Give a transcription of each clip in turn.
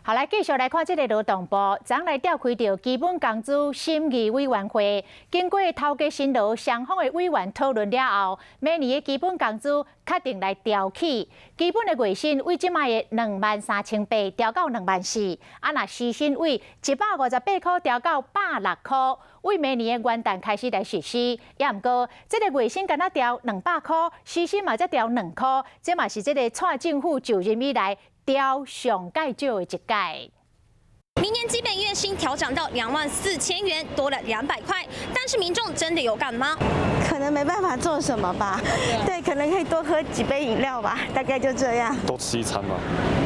好，来继续来看这个劳动部，昨来召开着基本工资审议委员会，经过头家辛劳双方的委员讨论了后，明年的基本工资确定来调起，基本的月薪为即卖的23800调到24000，若时薪为158块调到160块，为明年的元旦开始来实施。也毋过，这个月薪敢若调200块，时薪嘛则调2块，这嘛是这个蔡政府就任以来调上介少的一届。明年基本月薪调涨到24000元，多了200块。但是民众真的有感吗？可能没办法做什么吧。对，可能可以多喝几杯饮料吧，大概就这样。多吃一餐吧，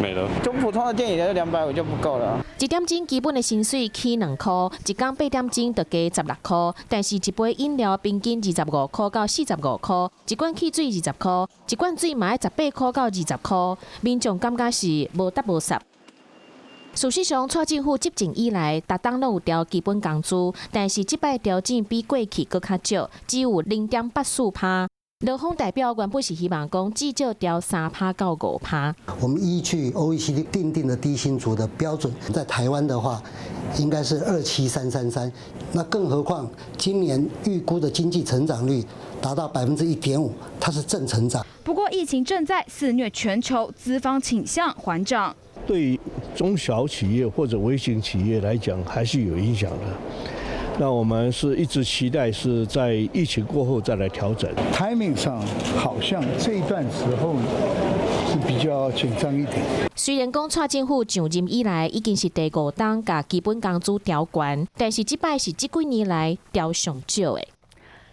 没了。就普通的电影的250就不够了。1点钟基本的薪水起2块，一天8点钟就加16块，但是一杯饮料平均25块到45块，一罐汽水20块，一罐水嘛要18块到20块，民众感觉是无搭无煞。事实上，蔡政府执政以来，逐档拢有调基本工资，但是这摆调整比过去搁较少，只有0.84%。劳方代表原本是希望讲至少调3%到5%。我们依据 OECD 订定的低薪族的标准，在台湾的话，应该是27333。那更何况今年预估的经济成长率达到1.5%，它是正成长。不过疫情正在肆虐全球，资方倾向缓涨。对于中小企业或者微型企业来讲，还是有影响的。那我们是一直期待是在疫情过后再来调整。timing 上好像这一段时候是比较紧张一点。虽然讲蔡政府上任以来已经是第5档把基本工资调悬，但是这摆是这几年来调上少的。